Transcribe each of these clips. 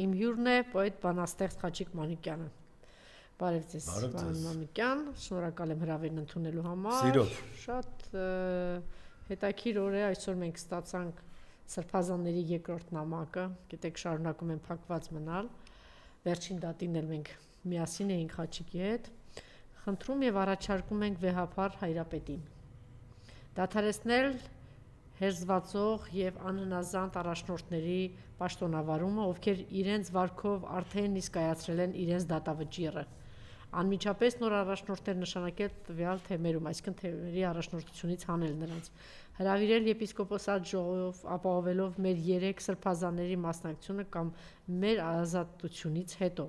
իմ հյուրն է պոետ բանաստեղծ Խաչիկ Մանուկյանը։ Բարև ձեզ, պարոն Մանուկյան, շնորհակալ եմ հրավերն ընդունելու համար։ Սիրով։ Շատ հետաքրքիր օր է, այսօր մենք ստացանք Սրբազանների երկրորդ նամակը, գիտեք, շարունակում են փակված մնալ։ Վերջին դատին էլ մենք միասին էինք Խաչիկի հետ։ Խնդրում եւ առաջարկում ենք վեհապար Հայրապետին դադարեցնել հերձվածող եւ անհնազանդ առաջնորդների պաշտոնավարումը, ովքեր իրենց վարքով արդեն իսկ կայացրել են իրենց դատավճիռը։ Անմիջապես նոր առաջնորդներ նշանակել տվյալ թեմերում, այսինքն թեմերի առաջնորդությունից հանել նրանց, հրավիրել եպիսկոպոսատ ժողով, ապահովելով մեր 3 սրբազանների մասնակցությունը կամ մեր ազատությունից հետո։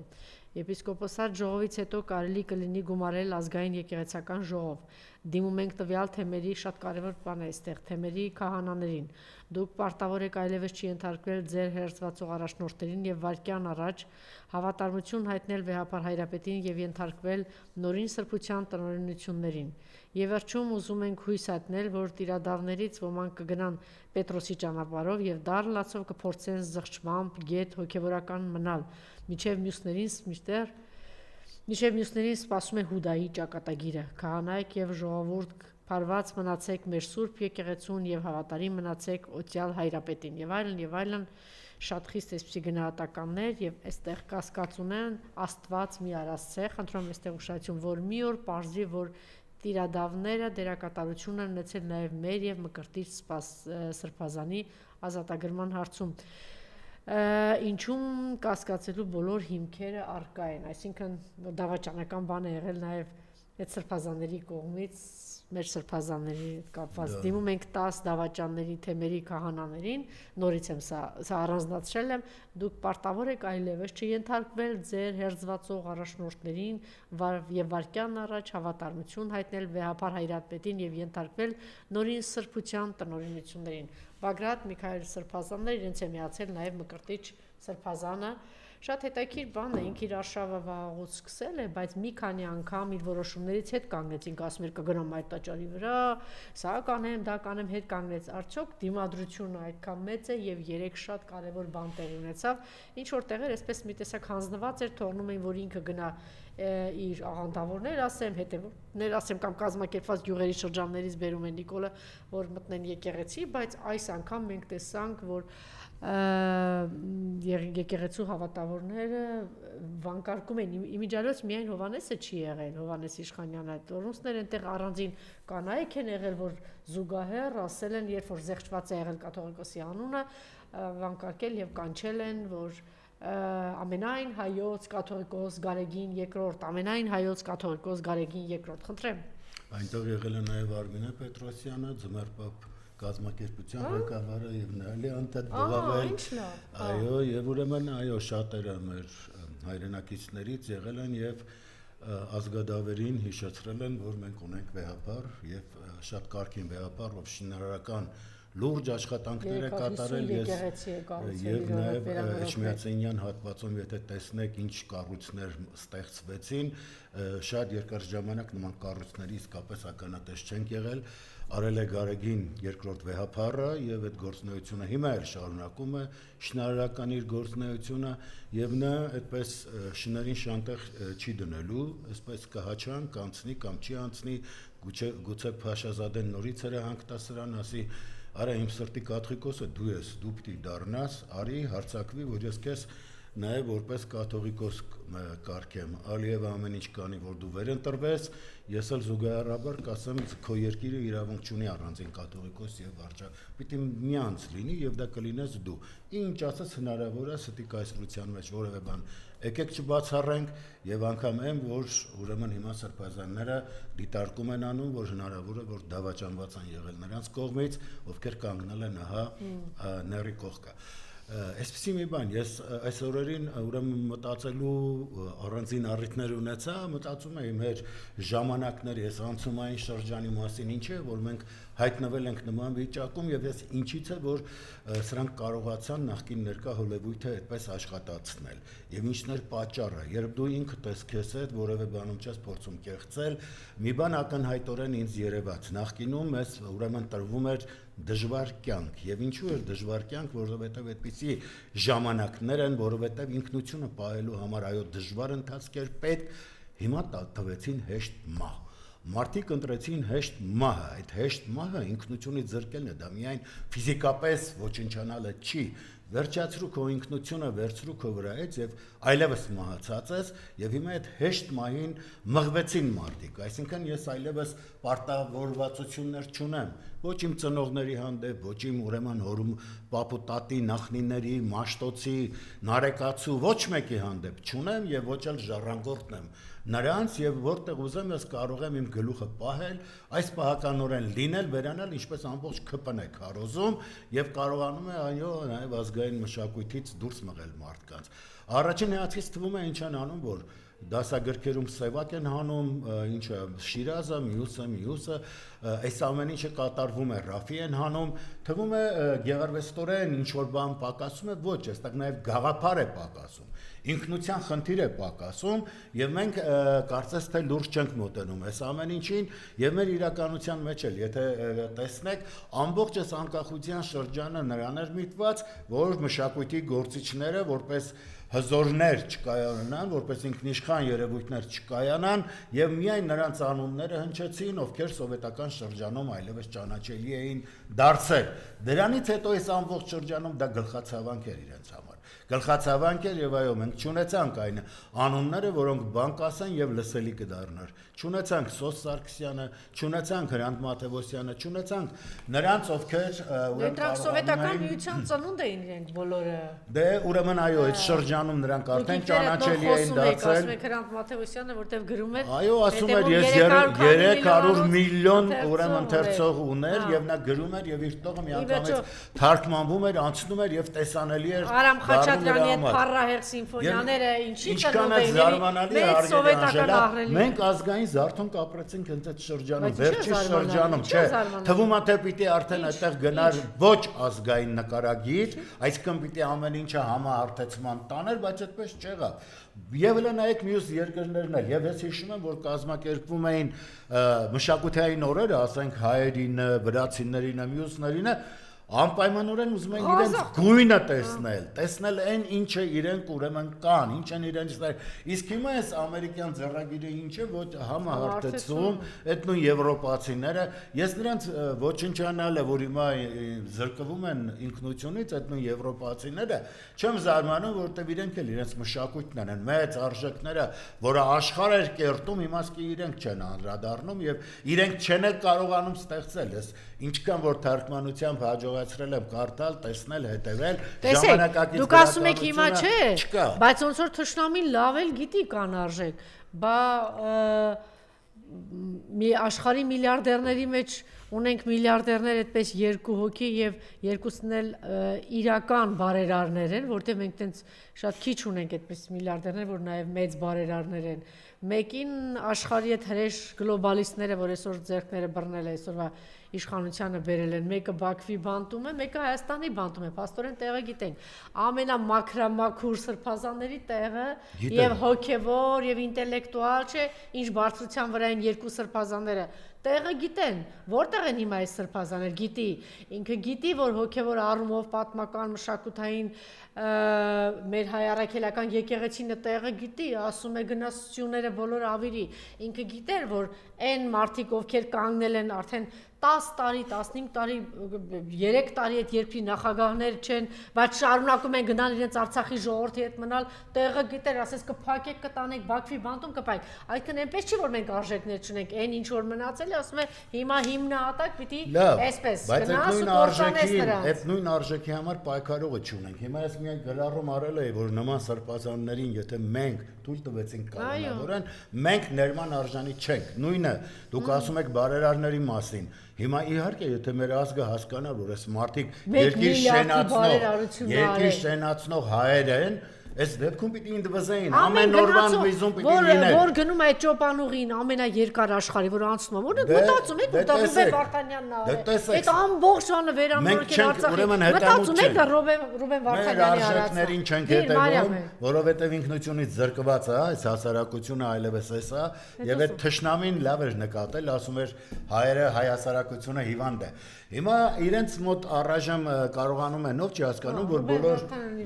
Եպիսկոպոսատ ժողովից հետո կարելի կլինի գումարել ազգային եկեղեցական ժողով։ Դիմում ենք տվյալ թեմերի շատ կարևոր բան է այստեղ, թեմերի քահանաներին։ Դուք պարտավոր եք այլևս չի ենթարկվել ձեր հերձվածող առաջնորդներին եւ վայրկյան առաջ հավատարմություն հայտնել վեհապար Հայրապետին եւ ենթարկվել նորին սրբության տնօրինություններին։ Եվ վերջում ուզում ենք հույս հայտնել, որ տիրադավներից ոմանք կգնան Պետրոսի ճանապարհով եւ դառն լացով կփորձեն զղջմամբ գետ հոգեվորական մնալ, մինչեւ մյուսներին սպասում է Հուդայի ճակատագիրը։ Քահանայք եւ ժողովուրդ փարված մնացեք մեր Սուրբ եկեղեցուն եւ հավատարիմ մնացեք օծյալ Հայրապետին եւ այլն, շատ խիստ էսպիսի գնահատականներ եւ այստեղ կասկած ունեն Աստված մի արածցե, խնդրում եմ այստեղ ուշադրություն, որ մի օր պարզվի, որ տիրադավները դերակատարություն են ունեցել նաեւ մեր եւ Մկրտիչ Սրբազանի ազատագրման հարցում։ Ինչում կասկածելու բոլոր հիմքերը առկա են, այսինքն դավաճանական բան է եղել նաև այդ սրբազանների կողմից, մեր սրբազանների հետ կապված։ Դիմում ենք 10 դավաճանների թեմերի քահանաներին, նորից եմ սա առանձնացրել եմ, դուք պարտավոր եք այլևս չենթարկվել ձեր հերձվածող առաջնորդներին եւ վայրկյան առաջ հավատարմություն հայտնել վեհապար Հայրապետին եւ ենթարկվել նորին սրբության տնօրինություններին։ Բագրատ Միքայել Սրբազաններ իրենց է միացել նաև Մկրտիչ Սրբազանը։ Շատ հետաքրքիր բան է, ինքը իր արշավը վաղուց սկսել է, բայց մի քանի անգամ իր որոշումներից հետ կանգնեց, ինքը ասում էր կգնամ այդ տաճարի վրա, սա կանեմ, դա կանեմ, հետ կանգնեց։ Արդյոք դիմադրությունը այդքան մեծ է եւ 3 շատ կարեւոր բան տեղի ունեցավ, ինչ որ տեղեր այսպես մի տեսակ հանձնված էր, թողնում էին, որ ինքը գնա իր աղանդավորներ ասեմ, հետևորդներ ասեմ կամ կազմակերպված գյուղերի շրջաններից բերում են Նիկոլը, որ մտնեն եկեղեցի, բայց այս անգամ մենք տեսանք, որ եկեղեցու հավատավորները վանկարկում են, իմիջիալոց միայն Հովանեսը չի եղել, Հովանես Իշխանյանը, տորունցներ այնտեղ առանձին կանայք են եղել, որ զուգահեռ ասել են, երբ որ զեղչված է եղել կաթողիկոսի անունը, վանկարկել եւ կանչել են, որ ամենայն հայոց կաթողիկոս Գարեգին II, ամենայն հայոց կաթողիկոս Գարեգին II, խնդրեմ։ Այնտեղ եղել է նաև Արմինե Պետրոսյանը, Ձմեռապապ կազմակերպության ղեկավարը եւ նայելի անտետ բողավել։ Այո, եւ ուրեմն այո, շատերը մեր հայրենակիցներից եղել են եւ ազգադավերին հիշեցրել են, որ մենք ունենք վեհապար եւ շատ կարգին վեհապար, ով շինարարական լուրջ աշխատանքներ է կատարել եւ նաեւ Էջմիածնյան հատվածում եթե տեսնեք ինչ կառույցներ ստեղծվեցին, շատ երկար ժամանակ նման կառույցների իսկապես ականատես չենք եղել, արել է Գարեգին II վեհապարը եւ այդ գործունեությունը հիմա էլ շարունակում է շինարարական իր գործունեությունը եւ նա այդպես շներին շանտեղ չի դնելու, այսպես կհաչան, կանցնի կամ չի անցնի, գուցե Փաշազադեն նորից հրահանգ տա սրան, ասի արա իմ սրտի կաթողիկոսը դու ես, դու պիտի դառնաս, արի հարցակվի, որ ես քեզ նաև որպես կաթողիկոս կարգեմ, ալիև ամեն ինչ կանի, որ դու վերընտրվես, ես էլ զուգահեռաբար կասեմ, քո երկիրը իրավունք չունի առանձին կաթողիկոս եւ վարչակ, պիտի միանց լինի եւ դա կլինես դու։ Ինչ ասած հնարավոր է ստի կայսրության մեջ որևէ բան եկեք չբացառենք եւ անգամ այն, որ ուրեմն հիմա սրբազանները դիտարկում են անում, որ հնարավոր է որ դավաճանված են եղել նրանց կողմից, ովքեր կանգնել են ահա ների կողքը։ Այսպեսի մի բան, ես այս օրերին ուրեմն մտածելու առանձին առիթներ ունեցա, մտածում էի մեր ժամանակների այս անցումային շրջանի մասին, ինչ է, որ մենք հայտնվել ենք նման վիճակում եւ ես ինչից է որ սրանք կարողացան նախկին ներկա Հոլիվուդը այդպես աշխատացնել եւ ինչն էր պատճառը երբ դու ինքդ ես քեզ հետ որևէ բանում չես փորձում կեղծել մի բան ակնհայտորեն ինձ երևաց նախկինում մեզ ուրեմն տրվում էր դժվար կյանք եւ ինչու էր դժվար կյանք որովհետեւ այդպիսի ժամանակներ են որովհետեւ ինքնությունը պահելու համար այո դժվար ընթացքեր պետք հիմա տվեցին հեշտ մահ Մարդիկ ընտրեցին հեշտ մահը, այդ հեշտ մահը ինքնությունից զրկելն է, դա միայն ֆիզիկապես ոչնչանալը չի, վերջացրու քո ինքնությունը, վերցրու քո վրայից եւ այլևս մահացած ես եւ հիմա այդ հեշտ մահին մղվեցին մարդիկ, այսինքն ես այլևս պարտավորվածություններ չունեմ, ոչ իմ ծնողների հանդեպ, ոչ իմ ուրեմն հորում պապու տատի, նախնիների, մաշտոցի, նարեկացու ոչ մեկի հանդեպ չունեմ եւ ոչ էլ ժառանգորդն եմ նրանց եւ որտեղ ուզեմ ես կարող եմ իմ գլուխը պահել, այս պահականորեն լինել, վերանալ ինչպես ամբողջ ԿՊՆ քարոզում եւ կարողանում է այո նաեւ ազգային մշակույթից դուրս մղել մարդկանց։ Առաջին հատից թվում է ինչ են անում, որ դասագրքերում սևակ են հանում, ինչը Շիրազը, մյուսը, այս ամեն ինչը կատարվում է, Ռաֆի են հանում, թվում է գեղարվեստորեն ինչ որ բան պակասում է, ոչ, այստեղ նաեւ գաղափար է պակասում։ Ինքնության խնդիր է պակասում եւ մենք կարծես թե լուրջ չենք մոտենում այս ամեն ինչին եւ մեր իրականության մեջ էլ եթե տեսնեք ամբողջ այս անկախության շրջանը նրան էր միտված որ մշակույթի գործիչները որպես հզորներ չկայանան, որպես ինքնիշխան երևույթներ չկայանան եւ միայն նրանց անունները հնչեցին, ովքեր սովետական շրջանում այլևս ճանաչելի էին դարձել։ Դրանից հետո այս ամբողջ շրջանում դա գլխացավանք էր իրենց համար։ Գլխացավանք էր եւ այո մենք չունեցանք այն անունները, որոնք բան կասեն եւ լսելի կդառնար։ Չունեցանք Սոս Սարգսյանը, չունեցանք Հրանտ Մաթեոսյանը, չունեցանք նրանց ովքեր ուրեմն սովետական միության ծնունդ էին իրենք բոլորը։ Դե ուրեմն այո այդ շրջանում նրանք արդեն ճանաչելի էին դարձել։ Ասում եք Հրանտ Մաթեոսյանը, որտեղ գրում էր Այո, ասում էր ես 300 միլիոն ուրեմն ընթերցող ուներ եւ նա գրում էր եւ իր տողը միանգամից թարգմանվում էր, անցնում էր եւ տեսանելի էր։ Արամ Խաչատրյանի այդ փառահեղ սիմֆոնիաները ինչի ծնունդ էին սովետական ահռելի։ Մենք ազգային զարթոնք ապրեցինք հենց այդ շրջանում, վերջի շրջանում, չէ։ Թվում է թե պիտի արդեն այդտեղ գնար ոչ ազգային նկարագիր, այսինքն պիտի ամեն ինչը համահարթեցման տաներ, բայց այդպես չեղավ։ Եվ էլ նայեք մյուս երկրներն էլ, եւ ես հիշում եմ, որ կազմակերպվում էին մշակութային օրերը, ասենք հայերին, վրացիներին, մյուսներին անպայմանորեն ուզում են իրենց գույնը տեսնել այն ինչը իրենք ուրեմն կան, ինչ են իրենց իսկ հիմա այս ամերիկյան ձեռագիրը ինչ է ոչ համահարթեցում այդ նույն եվրոպացիները ես նրանց ոչնչանալը որ հիմա զրկվում են ինքնությունից այդ նույն եվրոպացիները չեմ զարմանում որովհետև իրենք էլ իրենց մշակույթն են մեծ արժեքները որը աշխարհ էր կերտում հիմա սկի իրենք չեն անդրադառնում եւ իրենք չեն կարողանում ստեղծել ես ինչքան որ թարգմանությամբ հաջողացրել եմ կարդալ, տեսնել, հետևել, ժամանակակից դուք ասում եք հիմա չէ, բայց ոնց որ թշնամին լավ էլ գիտի կան արժեք, բա մի աշխարհի միլիարդերների մեջ ունենք միլիարդերներ այդպես երկու հոգի եւ երկուսն էլ իրական բարերարներ են, որտեղ մենք տենց շատ քիչ ունենք այդպես միլիարդերներ, որ նաեւ մեծ բարերարներ են։ Մեկին աշխարհի այդ հրեշ գլոբալիստները, որ այսօր ձեռքները բռնել է այսօրվա իշխանությանը բերել են, մեկը Բաքվի բանտում է, մեկը Հայաստանի բանտում է, փաստորեն տեղը գիտենք։ Ամենամաքրամաքուր սրբազանների տեղը եւ հոգեվոր եւ ինտելեկտուալ չէ, ինչ բարձրության վրա են երկու սրբազանները։ Տեղը գիտեն, որտեղ են հիմա այս սրբազաները, գիտի, ինքը գիտի, որ հոգեվոր առումով պատմական մշակութային մեր հայ առաքելական եկեղեցին տեղը գիտի, ասում է գնացությունները բոլոր ավիրի, ինքը գիտեր, որ այն մարդիկ, ովքեր կանգնել են արդեն 10 տարի, 15 տարի, 3 տարի այդ երկրի նախագահներ չեն, բայց շարունակում են գնալ իրենց Արցախի ժողովրդի հետ մնալ, տեղը գիտեր, ասես կփակեք, կտանեք, Բաքվի բանտում կփայք։ Այսինքն այնպես չի, որ մենք արժեքներ չունենք, այն ինչ որ մնացել է, ասում է հիմա հիմնահատակ պիտի այսպես գնաս ու կործանես նրանց։ Այդ նույն արժեքի համար պայքարողը չունենք։ Հիմա ես միայն գրառում արել եմ, որ նման սրբազաններին, եթե մենք թույլ տվեցինք կանոնավորեն, մենք ներման արժանի չենք։ Նույնը դուք ասում եք բարերարների մասին։ Հիմա իհարկե եթե մեր ազգը հասկանա որ այս մարդիկ երկիր շենացնող հայեր են Այս դեպքում պիտի ընդվզեին, ամեն օրվան միզում պիտի լիներ։ Որ գնում այդ ճոպանուղին ամենաերկար աշխարհի, որ անցնում է, որ մտածում եք, որ դա Ռուբեն Վարդանյանն է։ Այդ ամբողջ բանը վերամորքեն Արցախի։ Մտածում եք դա Ռուբեն Վարդանյանի արածը։ Մենք չենք հետևում, որովհետև ինքնությունից զրկված է, այս հասարակությունը այլևս էս է, եւ այդ թշնամին լավ էր նկատել, ասում էր հայերը, հայ հասարակությունը հիվանդ է։ Հիմա իրենց մոտ առայժմ կարողանում են, ով չի հասկանում, որ բոլոր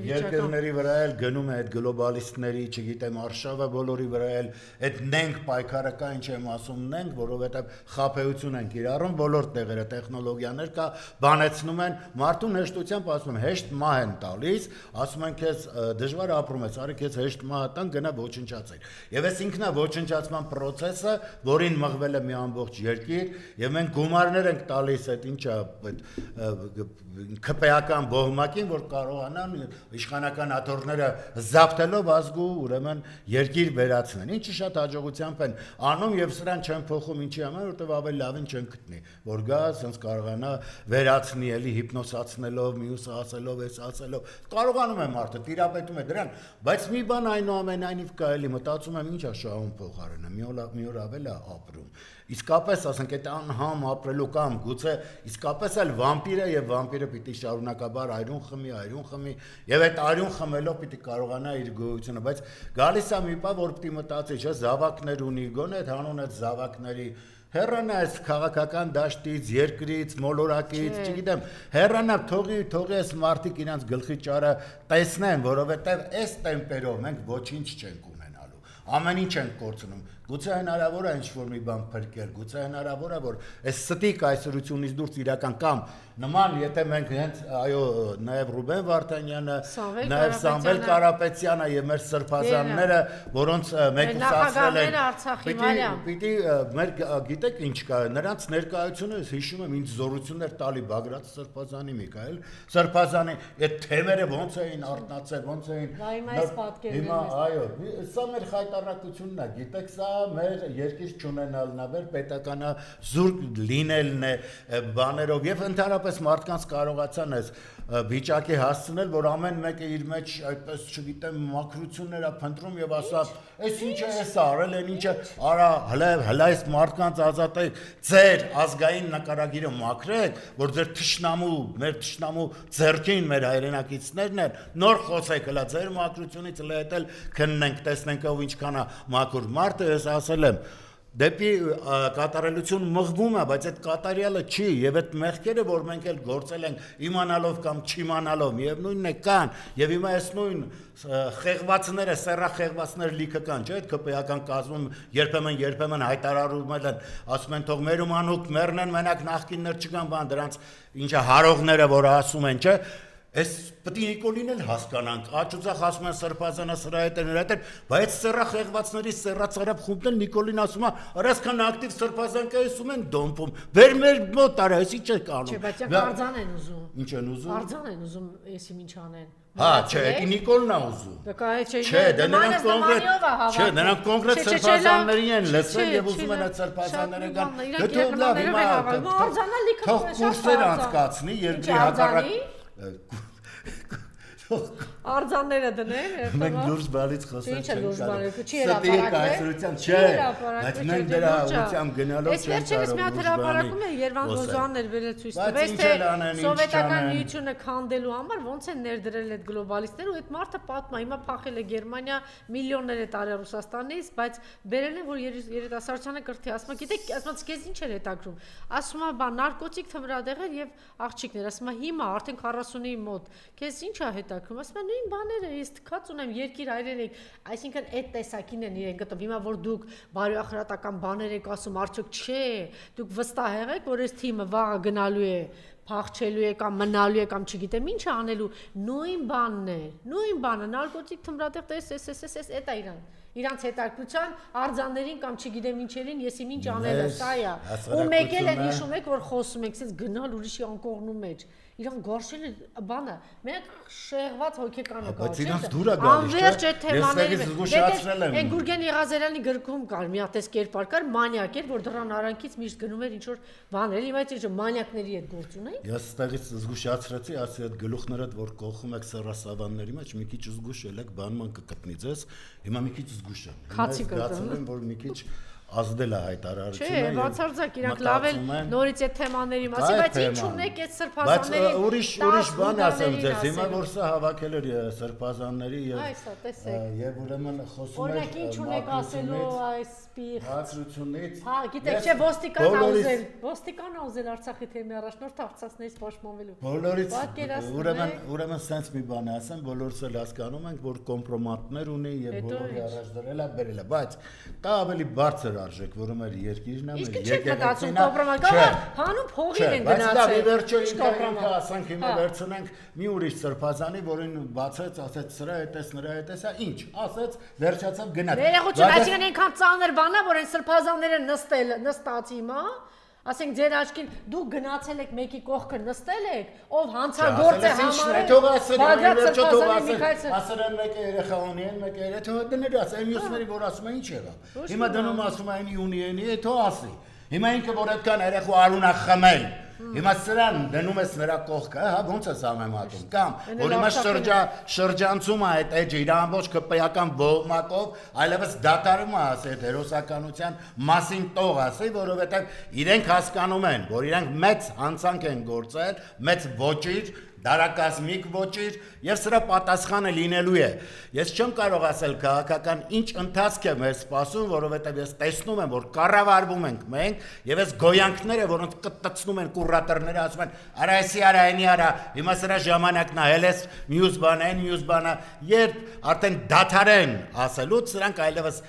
երկրների վրա էլ գնում է այդ գլոբալիստների, չգիտեմ, արշավը բոլորի վրա էլ այդ նենք պայքարը կա, ինչ եմ ասում նենք, որովհետև խաբեություն են կիրառում բոլոր տեղերը, տեխնոլոգիաներ կա, բանեցնում են, մարդուն հեշտությամբ ասում են, հեշտ մահ են տալիս, ասում են քեզ դժվար ապրում ես, արի քեզ հեշտ մահ տան, գնա ոչնչացիր։ Եվ այս ինքնա ոչնչացման process-ը, որին մղվել է մի ամբողջ երկիր, եւ մենք գումարներ ենք տալիս այդ ինչա քպեական բողմակին, որ կարողանան իշխանական աթոռները զավթելով ազգու ուրեմն երկիր վերացնեն։ Ինչի շատ հաջողությամբ են անում եւ սրան չեն փոխում ինչի համար, որտեղ ավելի լավին չեն գտնի, որ գա, ասենց կարողանա վերացնի էլի հիպնոսացնելով, մյուսը ասելով, էս ասելով։ Կարողանում է մարդը, տիրապետում է դրան, բայց մի բան այնուամենայնիվ կա էլի մտածում եմ ինչա շահում փոխարենը, մի օր ավել է ապրում։ Իսկապես ասենք այդ անհամ ապրելու կամ գուցե իսկապես էլ վամպիրը եւ վամպիրը պիտի շարունակաբար այրուն խմի եւ այդ այրուն խմելով պիտի կարողանա իր գոյությունը, բայց գալիս է մի բան, որ պիտի մտածի, չէ, զավակներ ունի, գոնե այդ հանուն այդ զավակների հեռանա այս քաղաքական դաշտից, երկրից, մոլորակից, չգիտեմ, հեռանա թողի այս մարդիկ իրանց գլխի ճարը տեսնեն, որովհետեւ այս տեմպերով մենք ոչինչ չենք ունենալու։ Ամեն ինչ ենք կորցնում։ Գուցե հնարավոր է ինչ-որ մի բան փրկել, գուցե հնարավոր է որ այս ստիկ այսօրությունից դուրս իրական կամ նման, եթե մենք հենց այո նաև Ռուբեն Վարդանյանը, նաև Սամվել Կարապետյանը եւ մեր սրբազանները, որոնց մեկուսացրել են, պիտի մեր գիտեք ինչ կա, նրանց ներկայությունը հիշում եմ ինձ զորություններ տալի Բագրատ սրբազանի Միքայել սրբազանի այդ թեմերը ոնց էին արտնացել, ոնց էին հիմա այո, սա մեր խայտարակությունն է, գիտեք սա մեր երկիր չունենալն է, մեր պետականը զուրկ լինելն է բաներով եւ ընդհանրապես մարդկանց կարողացան այս վիճակի հասցնել, որ ամեն մեկը իր մեջ այդպես չգիտեմ մակրություններ է փնտրում եւ ասա, այս ինչը էս արել են, ինչը արա հլա այս մարդկանց ազատեք, ձեր ազգային նկարագիրը մաքրեք, որ ձեր մեր թշնամու ձեռքին մեր հայրենակիցներն են, նոր խոսեք հլա ձեր մակրությունից հլա հետել քննենք, տեսնենք ով ինչքան է մաքուր մարդը, ես ասել եմ դեպի կատարելություն մղվում է, բայց այդ կատարյալը չի եւ այդ մեղքերը, որ մենք էլ գործել ենք իմանալով կամ չիմանալով, միևնույնն է կան եւ հիմա այս նույն խեղվածները, սեռախեղվածներ լիքը կան, չէ՞, այդ քպեական կազմում երբեմն հայտարարում են, ասում են թող մեր ումանուկ մեռնեն, մենակ նախկիններ չկան, բան դրանց ինչա հարողները, որ ասում են, չէ՞։ Այս պետք է Նիկոլին էլ հասկանանք, աճուծախ ասում են սրբազանը սրա հետ են, բայց սեռախեղվածների սեռացարապ խումբն Նիկոլին ասում է, «Արասքան ակտիվ սրբազան կա, ասում են դոմփում»։ Վեր մեր մոտ արա, էսի չեք անում։ Չէ, բայց արձան են ուզում։ Ինչ են ուզում։ Արձան են ուզում, էսի ինչ անեն։ Հա, չէ, դա Նիկոլն է ուզում։ Չէ, նրանք կոնկրետ սրբազաններին են լսել եւ ուզում են այդ սրբազանները գան։ Դե լավ, հիմա թող կուրսեր անցկացնի երկրի հակառակ Արձանները դնեն, մենք դուրս բալից խոսենք չենք բայց մենք դրա ուղղությամբ գնալով չենք կարող։ Այս վերջերս մի հատ հրապարակում է Երվան Գոզյաններ վերել ցույց տվեց, թե սովետական միությունը քանդելու համար ոնց են ներդրել այդ գլոբալիստները ու այդ մարդը պատմա, հիմա փախել է Գերմանիա, միլիոններ է տարել Ռուսաստանից, բայց բերել են որ երիտասարդությանը կրթի, ասում է, գիտեք, ասում է, քեզ ինչ էր հետաքրում։ Ասում է, բա նարկոտիկ թմրադեղեր եւ աղջիկներ, ասում է, հիմա արդեն 40-ի մոտ, քեզ ինչ է հետաքրում, ասում է, նույն բաները, ես թքած ունեմ երկիր հայրենիք, այսինքն այդ տեսակին են իրեն գտնում, հիմա որ դուք բարոյախրատական բաներ եք ասում, արդյոք չէ, դուք վստահ եք, որ այս թիմը վաղը գնալու է, փախչելու է կամ մնալու է կամ չգիտեմ ինչ անելու, նույն բանն է, նույն բանը, նարկոտիկ թմրադեղ, էդ է իրանց հետաքրության արձաններին կամ չգիտեմ ինչերին, ես իմ ինչ անելը, սա է, ու մեկ էլ են հիշում եք, որ խոսում եք, ասես գնալ ուրիշի անկողնու մեջ, իրան գարշել է բանը, մենք շեղված հոգեկանը գարշել է, անվերջ այդ թեմաների, են Գուրգեն Եղազարյանի գրքում կար, մի հատ այս կերպար կար, մանյակ էր, որ դրան արանքից միշտ գնում էր ինչ-որ բաներ, իմ այդ մանյակների հետ գործ ունեի, Ես ստեղից զգուշացրեցի, ասի այդ գլուխներդ, որ կողում եք սեռասավանների մեջ, մի քիչ զգուշ ելեք, բանման կկտնի ձեզ։ Հիմա մի քիչ զգուշ եմ։ Քացի զգացում եմ, որ մի քիչ ազդել է հայտարարությունը։ Չէ, բացարձակ իրանք լավ էլ նորից այդ թեմաների մասին, բայց ինչ ունեք այդ սրբազանների։ Բայց ուրիշ բան ասեմ ձեզ, հիմա որ սա հավաքել էր սրբազանների եւ ուրեմն խոսում էր։ Օրինակ ինչ ունեք ասելու այս սպիղ հացությունից։ Հա, գիտեք, չէ, ոստիկան ուզել Արցախի թեմի առաջնորդ Արցախներից պաշտպանվելու։ Բոլորից ուրեմն sense մի բան ասեմ, բոլորս էլ հասկանում ենք, որ կոմպրոմատներ ունի եւ բոլորի առաջ դրել է, բերել է, բայց դա ավելի բարձր արժեք, որը մեր երկիրն է, մեր եկեղեցին է, հանուն փողին են գնացել։ Բայց դա վերջո ինքը ասենք հիմա վերցնենք մի ուրիշ սրբազանի, որին բացեց, ասեց սրա հետես, նրա հետես, ինչ, ասեց, վերջացավ գնաց։ Ներողություն, այսինքն այնքան ծանր բան է, որ այն սրբազանները նստած հիմա, ասենք ձեր աչքին դուք գնացել եք մեկի կողքը նստել եք, ով հանցագործ է համարել, ասել մեկը երեխա ունի, մեկը երեխա, թող դներ ասա, այն մյուսների որ ասում են ինչ եղավ։ Հիմա դնում ասում են ունի, թող ասի։ Հիմա ինքը որ այդքան երեխու արունա խմել, հիմա սրան դնում ես նրա կողքը, հա ոնց ես ամեմատում, կամ որ հիմա շրջանցում է այդ էջը իր ամբողջ քպեական ողմակով, այլևս դատարում է ասի այդ հերոսականության մասին տող ասի, որովհետև իրենք հասկանում են, որ իրենք մեծ հանցանք են գործել, մեծ ոճիր դարակազմիկ ոճիր եւ սրա պատասխանը լինելու է։ Ես չեմ կարող ասել քաղաքական ինչ ընթացք է մեր սպասում, որովհետեւ ես տեսնում եմ, որ կառավարվում ենք մենք եւ այս գոյանքները, որոնց կտցնում են կուրատորները, ասում են՝ «Արա էսի արա, այնի արա, հիմա սրա ժամանակն է, հելես մյուս բան, երբ արդեն դադարեն ասելուց, սրանք այլևս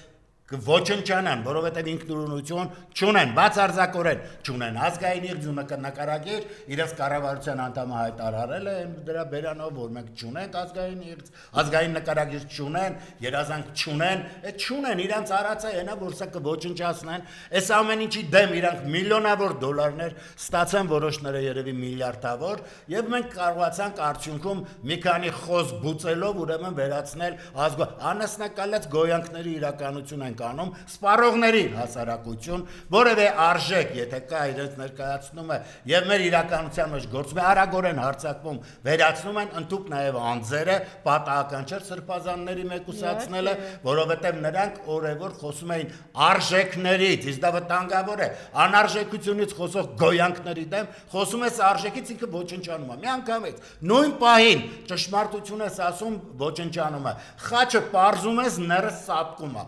ոչնչանան, որովհետև ինքնուրույնություն չունեն, բացարձակորեն չունեն ազգային նկարագիր, իրենց կառավարության անդամը հայտարարել է դրա բերանով, որ մենք չունենք ազգային նկարագիր չունեն, երազանք չունեն, այդ չունեն, իրանց արածը այնա, որ սա կոչնչացնեն, այս ամեն ինչի դեմ իրանք միլիոնավոր դոլարներ ստացան, որոշները երևի միլիարդավոր, եւ մենք կարողացանք արդյունքում մի քանի խոս բուծելով ուրեմն վերացնել անասնակալած գոյանքների իրականություն են անում սպառողների հասարակություն, որևէ արժեք, եթե կա իրենց ներկայացնում է եւ մեր իրականության մեջ գործում է արագորեն հարցակվում, վերացնում են ընդհանուր նաեւ անձերը, պատահական չէ սրբազանների մեկուսացնելը, որովհետեւ նրանք օրևոր խոսում էին արժեքներից, իսկ դա վտանգավոր է, անարժեքությունից խոսող գոյանքների դեմ, խոսում ես արժեքից, ինքը ոչնչանում է, միանգամից, նույն պահին ճշմարտություն ես ասում, ոչնչանում է, խաչը պարզում ես, ները սատկում է,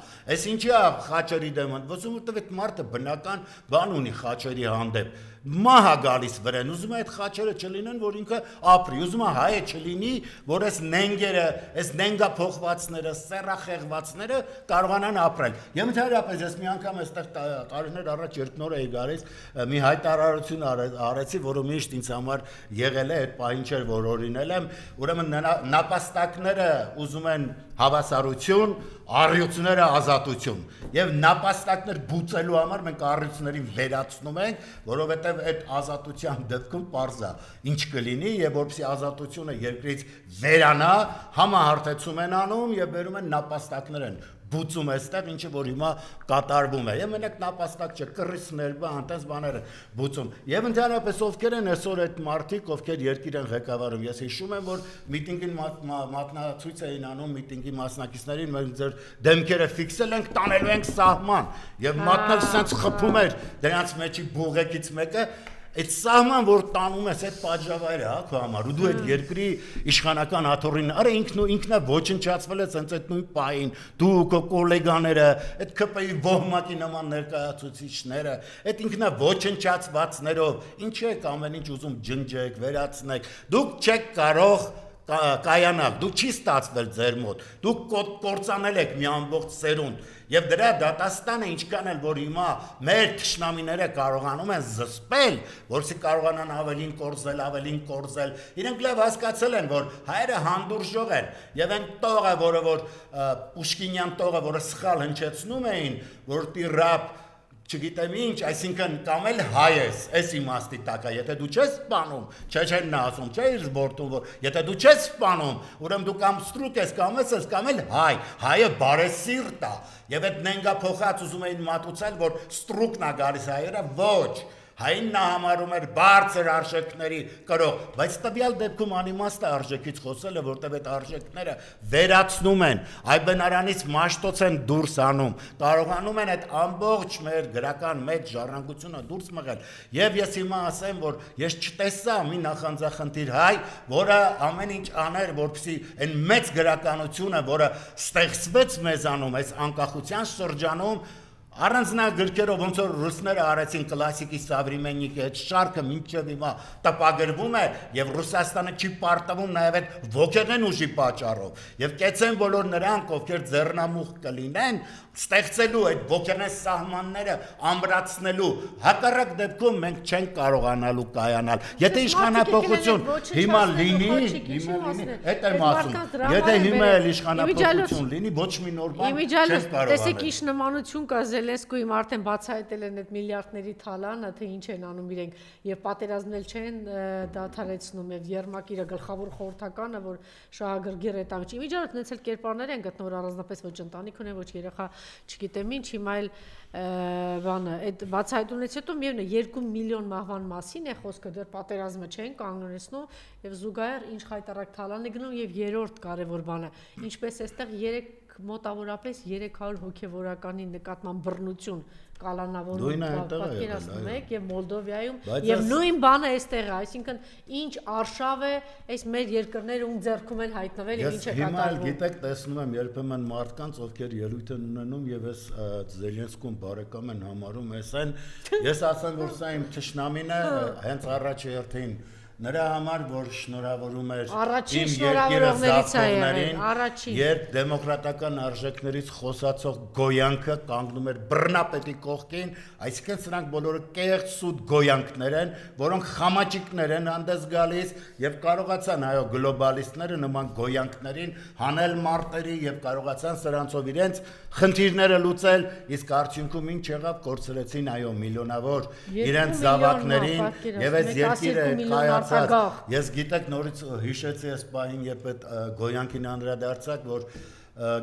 ինչի է խաչերի դեմ ընդվզում, որտեղ այդ մարդը բնական բան ունի խաչերի հանդեպ, մահա գալիս վրան, ուզում է այդ խաչերը չլինեն, որ ինքը ապրի, ուզում է հայը չլինի, որ այս նենգերը, այս նենգափոխվածները, սեռախեղվածները կարողանան ապրել։ Եմ ընդհանրապես ես մի անգամ այստեղ տարիներ առաջ երկնոր էի գալիս, մի հայտարարություն արեցի, որը միշտ ինձ համար եղել է, այդ պահին չէր, որ օրինել եմ, ուրեմն նապաստակները ուզում են հավասարություն, առյուծները ազատություն եւ նապաստակներ բուծելու համար մենք առյուծներին վերացնում ենք, որովհետեւ այդ ազատության դեպքում պարզ է ինչ կլինի եւ որպեսզի ազատությունը երկրից վերանա, համահարթեցում են անում եւ վերում են նապաստակներ են բուծում այստեղ ինչը որ հիմա կատարվում է եւ մենակ նապաստակ չէ կռիսներ բանտես բաները բուծում եւ ընդհանրապես ովքեր են այսօր այդ մարտիկ ովքեր երկիր են ղեկավարում ես հիշում եմ որ միտինգին մատնացույց էին անում միտինգի մասնակիցներին մենք ձեր դեմքերը ֆիքսել ենք տանելու ենք սահման եւ մատնավ սենց խփում էր դրանց մեջի բուղեկից մեկը Այդ սահման որ տանում ես այդ պատժավայրը հա քո համար ու դու այդ երկրի իշխանական աթոռին արա ինքնա ոչնչացվել է ցենց այդ նույն պահին դու քո գոլեգաները այդ ԿՊ-ի ոհմակի նման ներկայացուցիչները այդ ինքնա ոչնչացվածներով ինչ եք ամեն ինչ ուզում ջնջեք վերացնեք դուք չեք կարող կայանալ դուք չի ստացվել ձեր մոտ դուք կործանել եք մի ամբողջ սերունդ եւ դրա դատաստանը ինչքան էլ որ հիմա մեր թշնամիները կարողանում են զսպել որսի կարողանան ավելին կորզել իրենք լավ հասկացել են որ հայերը հանդուրժող են եւ այն տողը որը որ Պուշկինյան տողը որը սխալ հնչեցնում էին որ տիրապ չգիտեմ ինչ, այսինքն կամ էլ հայ ես, այս իմաստի տակ է, եթե դու չես սպանում, չեն նա ասում, չէ իր զբորտում, որ եթե դու չես սպանում, ուրեմն դու կամ ստրուկ ես, կամ էլ հայ, հայը բարեսիրտ է, եւ այդ նենգափոխած ուզում էին մատուցել, որ ստրուկն է գալիս հայերը, ոչ, Հային նա համարում էր բարձր արժեքների կրող, բայց տվյալ դեպքում անիմաստ է արժեքից խոսելը, որտեղ այդ արժեքները վերացնում են, այ բնարանից մաշտոց են դուրս անում, կարողանում են այդ ամբողջ մեր գրական մեծ ժառանգությունը դուրս մղել, եւ ես հիմա ասեմ, որ ես չտեսա մի նախանձախնդիր հայ, որը ամեն ինչ աներ, որպեսզի այն մեծ գրականությունը, որը ստեղծվեց մեզանում, այս անկախության շրջանում, առանձնագրքերով ոնց որ ռուսները արեցին կլասիկի Սավրիմեննիկի այդ շարքը մինչև հիմա տպագրվում է եւ Ռուսաստանը չի պարտվում նաեւ այդ ոգեղեն ուժի պատճառով եւ կեցեն բոլոր նրանք ովքեր ձեռնամուխ կլինեն ստեղծելու այդ ոգեղեն սահմանները ամրացնելու հակառակ դեպքում մենք չենք կարողանալու կայանալ եթե իշխանապողություն հիմա լինի այդ եմ ասում եթե հիմա էլ իշխանապողություն լինի ոչ մի նոր բան չենք կարողանալ տեսեք ինչ նմանություն կա Զելենսկուի արդեն բացահայտել են այդ միլիարդների թալանը, թե ինչ են անում իրենք եւ պատերազմել չեն դադարեցնում եւ Երմակը իր գլխավոր խորհրդականը, որ շահագրգիռ է տանք։ Իմիջիայլոց նենց էլ կերպարներ են գտնվում առանձնապես ոչ ընտանիք ունեն, ոչ երեխա, չգիտեմ ինչ, հիմա էլ բանը այդ բացահայտումից հետո միևնույն է 2 միլիոն մահվան մասին է խոսքը, դեռ պատերազմը չեն կանգնեցնում եւ զուգահեռ ինչ խայտարակ թալան է գնում եւ երրորդ կարեւոր բանը, ինչպես էստեղ 3 մոտավորապես 300 հոգևորականի նկատմամբ բռնություն կալանավորում պատկերացնում եք եւ Մոլդովայում եւ նույն բանը էստեղ է, այսինքն ինչ արշավ է այս մեր երկրները ում ձեռքում են հայտնվել եւ ինչ է կատարվում։ Հիմա էլ գիտեք, տեսնում եմ երբեմն մարդկանց, ովքեր ելույթ են ունենում եւ այս Զելենսկուն բարեկամ են համարում, այսեն ես ասեմ, որ սա իմ թշնամին է, հենց առաջ երթին նրա համար, որ շնորհավորում էր իմ երկիրը զավթողներին, երբ դեմոկրատական արժեքներից խոսացող գոյանքը կանգնում էր բռնապետի կողքին, այսինքն սրանք բոլորը կեղծ սուտ գոյանքներ են, որոնք խամաճիկներ են հանդես գալիս եւ կարողացան այո գլոբալիստները նման գոյանքներին հանել մարտերի եւ կարողացան սրանցով իրենց խնդիրները լուծել, իսկ արդյունքում ինչ եղավ, կորցրեցին այո միլիոնավոր իրենց զավակներին եւ այս երկիրը կայացավ Ես գիտեք նորից հիշեցի այս պահին, երբ այդ գոյանքին անդրադարձակ, որ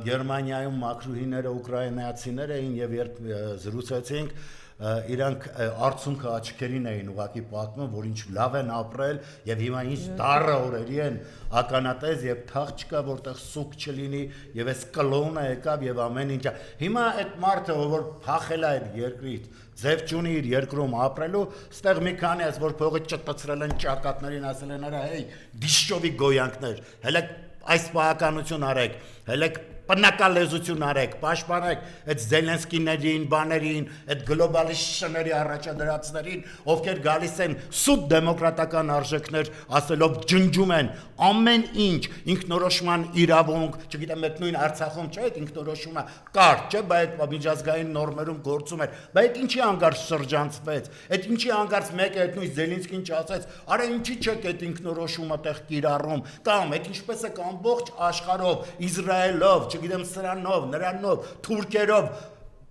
Գերմանիայում մակրուհիները ուկրաինացիներ էին եւ երբ զրուցեցինք իրանք արցունքը աչքերին էին ուղակի պատմում, որ ինչ լավ են ապրել եւ հիմա ինչ դառը օրերի են ականատես եւ թաղ չկա, որտեղ սուկ չլինի եւ այս կլոնը եկավ եւ ամեն ինչը։ Հիմա այդ մարդը, որ փախել է այդ երկրից, ձև չունի իր երկրում ապրելու, ստեղ մի քանի այս որ փողը ճտցրել են ճակատներին, ասել են արա, հեյ, դիշովի գոյանքներ, հələ այս պահականություն արեք, հələ բնական լեզություն արեք, պաշտպանեք այդ Զելենսկիներին, բաներին, այդ գլոբալիստ շների առաջադրածներին, ովքեր գալիս են սուտ դեմոկրատական արժեքներ ասելով ջնջում են ամեն ինչ, ինքնորոշման իրավունք, չգիտեմ, այդ նույն Արցախում չէ, այդ ինքնորոշումը կար, չէ, բայց միջազգային նորմերում գործում էր, բայց ինչի անգարց շրջանցվեց, այդ ինչի անգարց մեկը այդ նույն Զելենսկին չասեց, արա ինչի չեք այդ ինքնորոշումը տեղ կիրառում, կամ այդ ինչպես է ամբողջ աշխարհով, Իսրայելով չգիտեմ սրանով, նրանով, թուրքերով,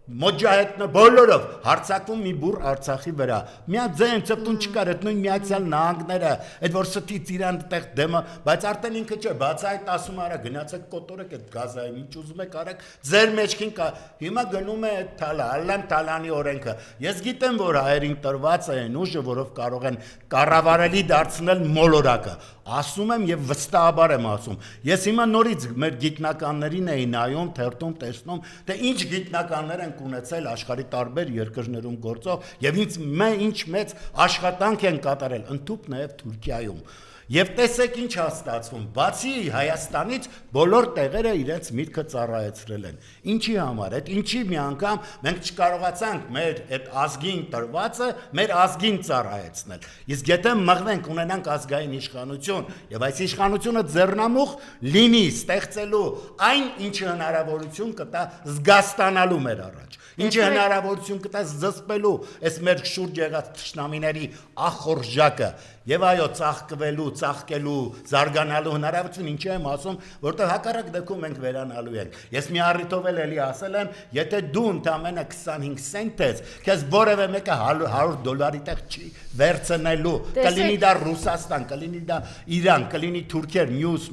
մոջահեդնը բոլորով հարցակվում մի բուր Արցախի վրա։ Միա ձեն ծպտուն չկար, այդ նույն Միացյալ Նահանգները, այդ որ ստից իրան տեղ դեմը, բայց արդեն ինքը չէ, բացահայտ ասում արա գնացեք կոտորեք այդ Գազայում, ինչ ուզում եք արեք, ձեր մեջքին կա։ Հիմա գնում է այդ Թալան Թալանի օրենքը։ Ես գիտեմ, որ հայերին տրված է այն ուժը, որով կարող են կառավարելի դարձնել մոլորակը։ Ասում եմ եւ վստահաբար եմ ասում։ Ես հիմա նորից մեր գիտնականներին էի նայում, թերթում տեսնում, թե ինչ գիտնականներ են ունեցել աշխարհի տարբեր երկրներում գործող եւ ինչ մեծ աշխատանք են կատարել, ընդհանուր նաեւ Թուրքիայում։ Եվ տեսեք ինչ է ստացվում, բացի Հայաստանից բոլոր տեղերը իրենց միտքը ծառայեցրել են։ Ինչի համար, այդ ինչի մի անգամ մենք չկարողացանք մեր այդ ազգին տրվածը մեր ազգին ծառայեցնել։ Իսկ եթե մղվենք ունենանք ազգային իշխանություն եւ այս իշխանությունը ձեռնամուխ լինի ստեղծելու այն ինչը հնարավորություն կտա զգաստանալու մեր առաջ, ինչը հնարավորություն կտա զսպելու այս մեր շուրջ եղած թշնամիների ախորժակը եւ այո ծաղկվելուց ծաղկելու, զարգանալու հնարավորություն, ինչի եմ ասում, որտեղ հակառակ դեպքում մենք վերանալու ենք։ Ես մի առիթով էլի ասել եմ, եթե դու ընդամենը 25 سنت ես, քեզ որևէ մեկը $100 տեղ չի վերցնելու։ Կլինի դա Ռուսաստան, կլինի դա Իրան, կլինի Թուրքիա, մյուս,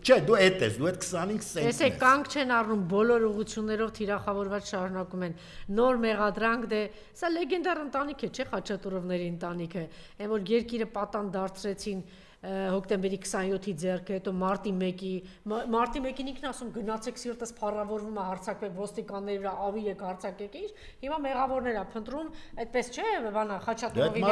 չէ, դու այդ ես, դու այդ 25 سنت։ Տեսեք, կանգ չեն առնում, բոլոր ուղղություններով թիրախավորված շարունակում են նոր մեղադրանք, սա լեգենդար ընտանիք է, չէ՞, Խաչատուրովների ընտանիքը, այն որ երկիրը պատան դարձրեցին հոկտեմբերի 27-ի ձեռքը, հետո մարտի 1-ին ինքն ասում գնացեք սիրտս փառավորվում է հարցակվեք ոստիկանների վրա, ավի եք հարցակեք ինչ, հիմա մեղավորներ է փնտրում, այդպես չէ, բանա Խաչատուրովի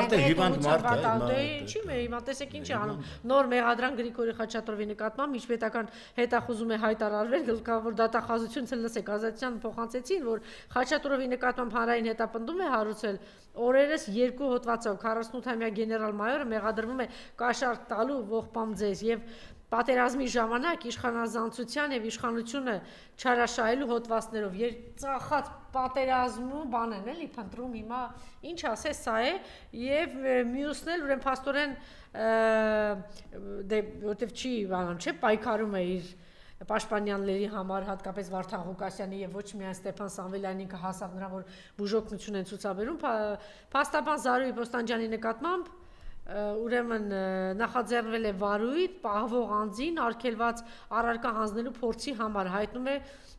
ինչի՞ հիմա տեսեք ինչ է անում, նոր մեղադրանք Գրիգորի Խաչատուրովի նկատմամբ միջպետական հետախուզում է հայտարարվել, գլխավոր դատախազությունից լսեք Ազատության փոխանցեցին, որ Խաչատուրովի նկատմամբ հանրային հետապնդում է հարուցել, օրերս 2 հոդվածով 48-ամյա գեներալ-մայորը մեղադրվում է կաշառք տալու ողբամ ձեզ եւ պատերազմի ժամանակ իշխանազանցության եւ իշխանությունը չարաշահելու հոդվածներով ծախած պատերազմու բան են էլի փնտրում հիմա ինչ ասես սա է եւ մյուսն էլ ուրեմն փաստորեն որտեվ չի բանան չէ պայքարում է իր Պաշտպանյանների համար հատկապես Վարդան Ղուկասյանի եւ ոչ միայն Ստեփան Սամվելյանի ինքը հասավ նրան որ բուժօգնություն են ցուցաբերում փաստաբան Զարուհի Պոստանջյանի նկատմամբ ուրեմն նախաձեռնվել է վարույթ պահվող անձին արգելված առարկա հանձնելու փորձի համար հայտնում է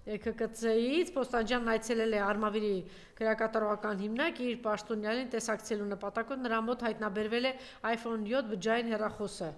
ԿԿՑ-ից Պոստանջյանն այցելել է Արմավիրի քրեակատարողական հիմնակ իր պաշտոնյանին տեսակցելու նպատակով նրա մոտ հայտնաբերվել է iPhone 7 բջջային հեռախոսը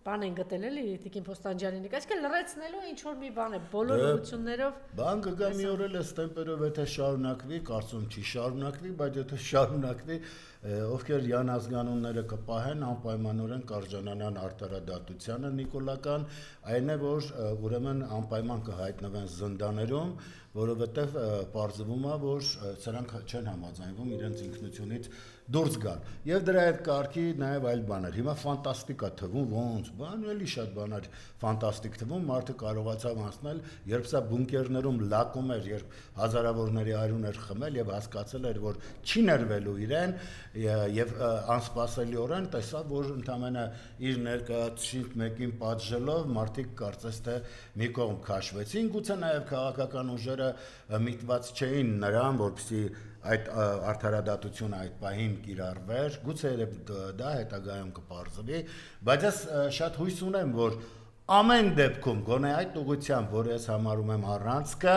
Բան են գտել էլի Տիկին Պոստանջյանին այսինքն լրացնելու ինչ որ մի բան է բոլոր ուղղություններով բան կգա մի օր էլ ստեմպերով եթե շարունակվի կարծում չի շարունակվի բայց եթե շարունակվի ովքեր յան ազգանունները կպահեն անպայմանորեն կարժանանան արտարադատությանը նիկոլական այն է որ ուրեմն անպայման կհայտնվեն զնդաներում որովհետև պարզվում է որ սրանք չեն համաձայնվում իրենց ինքնությունից դուրս գալ եւ դրա այդ կարգի նաեւ այլ բաներ հիմա ֆանտաստիկ է թվում ոնց բան էլի շատ բաներ ֆանտաստիկ թվում մարդը կարողացավ անցնել երբ սա բունկերներում լակում էր երբ հազարավորների արյուն էր խմել եւ հասկացել էր որ չի ներվելու իրեն եւ անսպասելիորեն տեսավ որ ընդամենը իր ներկայացուցիչ մեկին պատժելով մարդիկ կարծես թե մի կողմ քաշվեցին գուցե նաեւ քաղաքական ուժերը միտված չէին նրան որպեսզի այդ արդարադատությունը այդ պահին կիրառվեր գուցե դա հետագայում կպարզվի բայց ես շատ հույս ունեմ որ ամեն դեպքում գոնե այդ ուղղությամբ որ ես համարում եմ առանցքը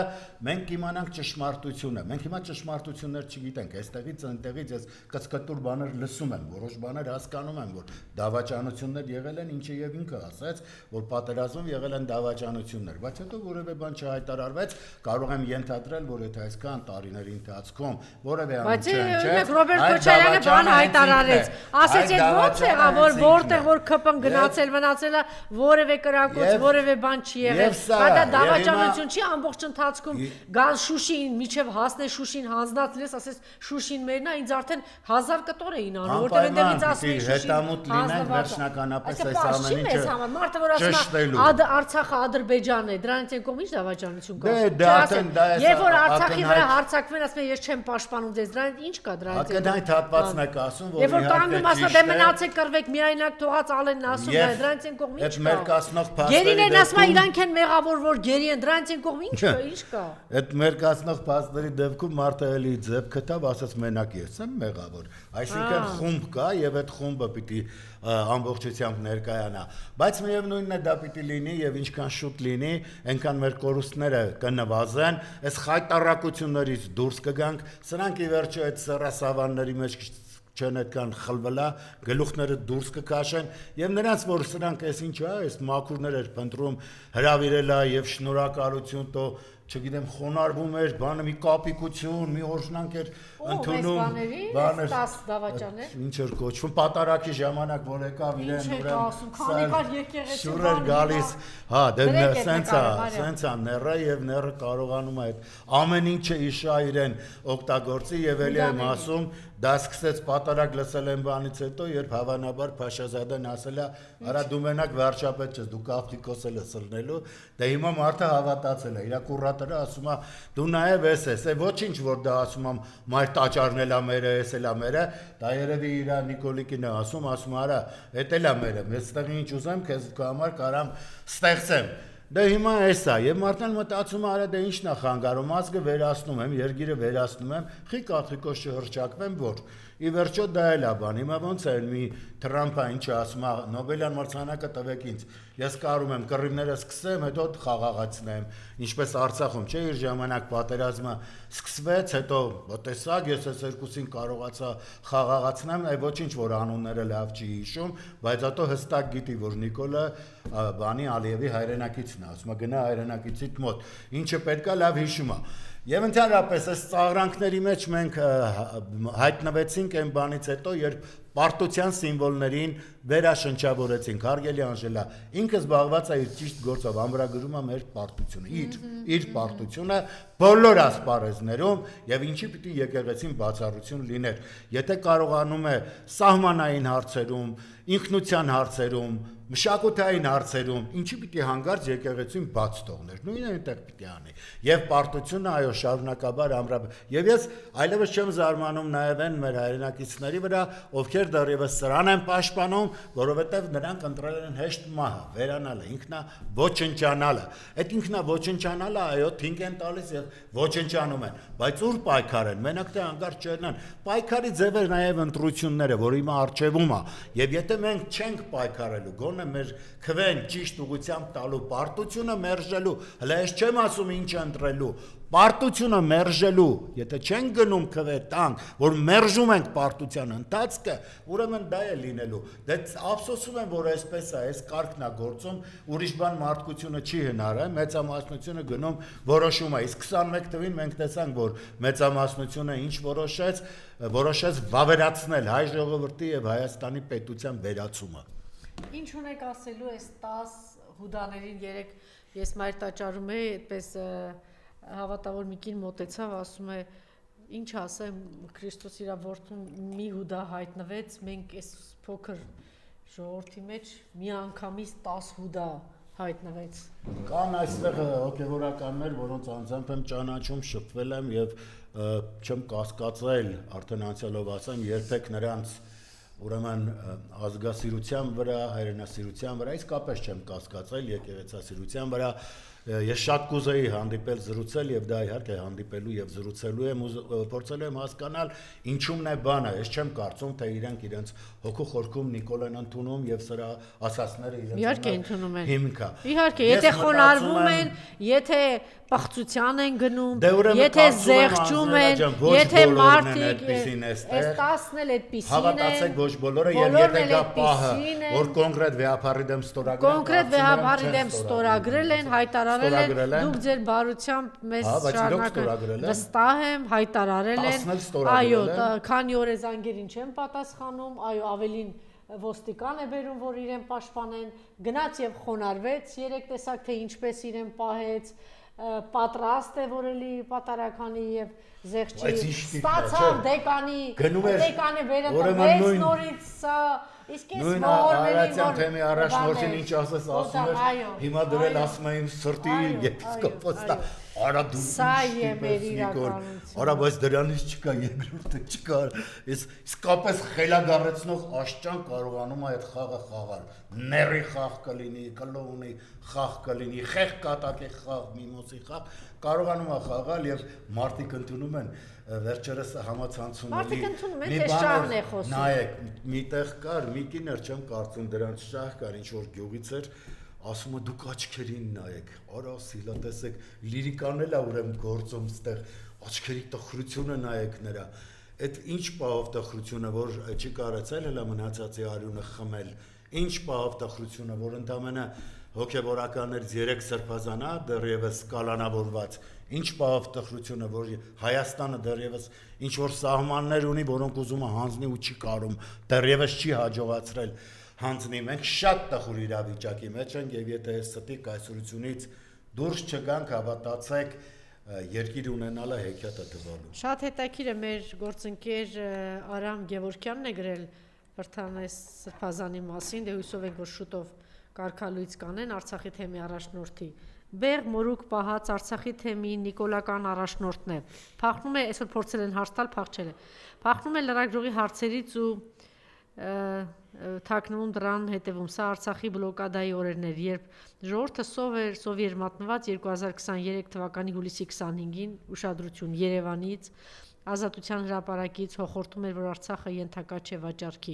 մենք կիմանանք ճշմարտությունը մենք հիմա ճշմարտություններ չգիտենք այստեղից այնտեղից ես կծկտուր բաներ լսում եմ որոշ բաներ հասկանում եմ որ դավաճանություններ եղել են ինչը եւ ինքը ասաց որ պատերազմում եղել են դավաճանություններ բայց հետո որևէ բան չհայտարարվեց կարող եմ ենթադրել որ եթե այսքան տարիների ընթացքում որևէ բայց Ռոբերտ Քոչարյանը բան հայտարարեց ասեց այդ ո՞նց եղավ որ որտեղ որ ԿՊ-ն գնացել մնացել է որևէ որևէ բան չի եղել, դա դավաճանություն չի ամբողջ ընթացքում գալ Շուշին, միջև հասնել Շուշին հանձնած լես, ասես Շուշին մերն է, ինձ արդեն 1000 կտոր էին անում, որտեղ այնտեղից ասում են Շուշին հետամուտ լինեն վերջնականապես այս ամեն ինչը մարդը որ ասում է Արցախը Ադրբեջանն է, դրանից են կողմ ինչ դավաճանություն կա։ Երբ որ Արցախի վրա հարձակվեն, ասում են ես չեմ պաշտպանում ձեզ, դրանից ինչ կա դրանից։ Ակնհայտ հատվածն է ասում, որ երբ որ կանգնում ասում դե մնացեք կռվեք միայնակ թողած ալենն ասում է, դրանից են կողմ ինչ կա։ Գերիներն ասում են իրանք են մեղավոր որ գերի են դրանից են կողմ ինչ կա այդ մերկացնող փաստերի դեպքում մարդը էլի ձև քթավ ասաց մենակ ես եմ մեղավոր այսինքն խումբ կա եւ այդ խումբը պիտի ամբողջությամբ ներկայանա բայց միևնույնն է դա պիտի լինի եւ ինչքան շուտ լինի այնքան մեր կորուստները կնվազեն այս խայտարակություններից դուրս կգանք սրանք ի վերջո այդ սեռասավանների մեջ չեն այդքան խլվելա գլուխները դուրս կքաշեն եւ նրանց որ սրանք էս ինչ է այս մաքուրներ էր փնտրում հրավիրելա եւ շնորհակալություն տո չգիտեմ խոնարհվում էր բանը մի կապիկություն մի օրժնանք էր ընդունում բաներ 10 դավաճաներ ինչ էր կոչվում պատարակի ժամանակ որ եկավ իրեն ուրեմն քանի կար եկեղեցի շուր էր գալիս հա դե սենցա ները եւ ները կարողանում է այդ ամեն ինչը իշա իրեն օգտագործի եւ էլի եմ ասում դա սկսեց պատարակ լսել են բանից հետո երբ հավանաբար Փաշազադեն ասել է արա դու մենակ վերջապես չես դու կապտիկոս ես սրնելու դե հիմա մարդը հավատացել է իր կուռատ օպերատորը ասում է դու նաև ես, ոչինչ որ դա ասում եմ մայր տաճարն էլա մերը, էս էլա մերը, դա երևի իր Նիկոլիկին է ասում արա, էդ էլա մերը, ես ստեղ ինչ ուզեմ, քեզ քո համար կարամ ստեղծեմ։ Դե հիմա էսա, եւ մարդն մտածում է, արա դե ինչն է խանգարում, ազգը վերացնում եմ, երգիրը վերացնում եմ, խիկոս չհրճակվեմ, որ ի վերջո դա էլ է բան, հիմա ոնց է մի Թրամփը ինչ ասում է, Նոբելյան մրցանակը տվեք ինձ, ես կարում եմ կռիվները սկսեմ, հետո խաղաղացնեմ, ինչպես Արցախում, չէ, իր ժամանակ պատերազմը սկսվեց, հետո տեսակ, ես այս երկուսին կարողացա խաղաղացնեմ, այ ոչինչ որ անունները լավ չի հիշում, բայց հետո հստակ գիտի, որ Նիկոլը բանի Ալիևի հայրենակիցն է, ասում է գնա հայրենակիցիդ մոտ, ինչը պետքա լավ հիշում է։ Եվ ընդհանրապես այս ծաղրանքների մեջ մենք հայտնվեցինք այն բանից հետո, երբ պարտության սիմվոլներին վերաշնչավորեցինք, հարգելի Անժելա, ինքը զբաղված է իր ճիշտ գործով, ամրագրում է մեր պարտությունը, իր պարտությունը բոլոր ասպարեզներում եւ ինչի պիտի եկեղեցին բացառություն լիներ։ Եթե կարողանում է սահմանային հարցերում, ինքնության հարցերում, մշակութային հարցերում, ինչի պիտի հանգարց եկեղեցին բաց թողներ, նույնը այնտեղ պիտի անի։ Եվ պարտությունը այո շարունակաբար եւ ես այլևս չեմ զարմանում նաեւ այն մեր հայրենակիցների վրա, ովքեր դեռևս սրան են պաշտպանում, որովհետեւ նրանք ընտրել են հեշտ մահը, վերանալը, ինքնա ոչնչանալը։ Այդ ինքնա ոչնչանալը այո թինք են տալիս եւ ոչնչանում են, բայց ուր պայքար են, մենակ թե հանգարց չերնան։ Պայքարի ձևը նաեւ ընտրությունները, որ հիմա արժևում է, եւ եթե մենք չենք պայքարելու մեր քվեն ճիշտ ուղղությամբ տալու պարտությունը մերժելու, հələ ես չեմ ասում ինչ ընտրելու, պարտությունը մերժելու, եթե չենք գնում քվե տանք, որ մերժում ենք պարտության ընթացքը, ուրեմն դա է լինելու։ Դե ափսոսում եմ, որ այսպես է, այս կարգն է գործում, ուրիշ բան մարդկությունը չի հնարը, մեծամասնությունը գնում որոշում է։ Իսկ 21 թվին մենք տեսանք, որ մեծամասնությունը ինչ որոշեց վավերացնել հայ ժողովրդի եւ Հայաստանի պետության վերացումը։ Ինչ ունեք ասելու այս 10 հուդաներին երեք ես մայր տաճարում էի, այդպես հավատավոր մի կին մոտեցավ, ասում է ինչ ասեմ, Քրիստոս իր որդուն մի հուդա հայտնվեց, մենք այս փոքր ժողովրդի մեջ մի անգամից 10 հուդա հայտնվեց։ Կան այստեղ հոգևորականներ, որոնց անձամբ եմ ճանաչում, շփվել եմ եւ չեմ կասկածել, արդեն անցյալով ասեմ, երբեք նրանց ուրեմն ազգասիրության վրա, հայրենասիրության վրա, իսկապես չեմ կասկածել եկեղեցասիրության վրա, ես շատ կուզեի հանդիպել, զրուցել եւ դա իհարկե հանդիպելու եւ զրուցելու եմ ու փորձելու եմ հասկանալ ինչումն է բանը, ես չեմ կարծում թե իրենք իրենց հոգու խորքում Նիկոլեն ընդունում եւ սրա ասածները իրենց հիմք է։ Իհարկե, եթե խոնարհվում են, եթե պղծության են գնում, եթե զեղչում են, եթե մարդիկ այս 10-ն էլ այդպիսին են, հավատացեք ոչ բոլորը եւ եթե դա պահը, որ կոնկրետ վեհապարի դեմ ստորագրել են, հայտարարել են, դուք ձեր բարությամբ մեզ շարունակել, վստահ եմ, հայտարարել են, այո, քանի օր է զանգերին չեն պատասխանում, այո, ավելին ոստիկան է բերում, որ իրեն պաշտպանեն, գնաց եւ խոնարհվեց, երեք տեսակ թե ինչպես իրեն պահեց, պատրաստ է որ էլի պատարականի եւ զեղչի ստացավ դեկանի վերընտրվեց նորից սա իսկ ես Արարատյան թեմի առաջնորդին ինչ ասես ասում էր հիմա դրել ասում էին սրտի եպիսկոպոսը արա դու սա է մեր իրականությունը արա բայց դրանից չկա երկրորդը չկա իսկապես խելագարեցնող աշճան կարողանում է այդ խաղը խաղալ ների խաղ կլինի կլոունի խաղ կլինի խեղ կատակի խաղ միմոսի խաղ կարողանում է խաղալ եւ մարդիկ ընդունում են վերջերս համացանցումների մի բան է խոսում նայեք միտեղ կար մի կիներ չեմ կարծում դրանց շահ կար ինչ որ գյուղից էր ասում է դուք աչքերին նայեք արա սիլա տեսեք լիրիկան էլ է ուրեմն գործում ստեղ աչքերի տխրությունը նայեք նրա այդ ինչ պահով տխրությունը որ չի կարեցել հələ մնացածի արյունը խմել ինչ պահով տխրությունը որ ընդամենը հոգեվորականներից 3 սրբազանա դեռևս կալանավորված ինչ պահով տխրությունը որ Հայաստանը դեռևս ինչ որ սահմաններ ունի որոնք ուզում է հանձնի ու չի կարում դեռևս չի հաջողացրել հանձնի մենք շատ տխուր իրավիճակի մեջ ենք եւ եթե ստի կայսրությունից դուրս չգանք հավատացեք երկիր ունենալը հեքիաթ է տվալու շատ հետաքրիր է մեր գործընկեր Արամ Գևորգյանն է գրել Վրթանես սրբազանի մասին դե հույսով ենք որ շուտով կարգալույց կանեն Արցախի թեմի առաջնորդի Բեղ մորուք պահած Արցախի թեմի նիկոլական առաջնորդն է։ Փախնում է, այսօր փորձել են հարց տալ, փախչել է։ Փախնում է լրագրողի հարցերից ու թաքնվում դրան հետևում։ Սա Արցախի բլոկադայի օրերն էր, երբ ժողովուրդը սով էր մատնված 2023 թվականի հուլիսի 25-ին ուշադրություն Երևանից Ազատության հրապարակից հոխորտում էր, որ Արցախը ենթակա չէ վաճառքի։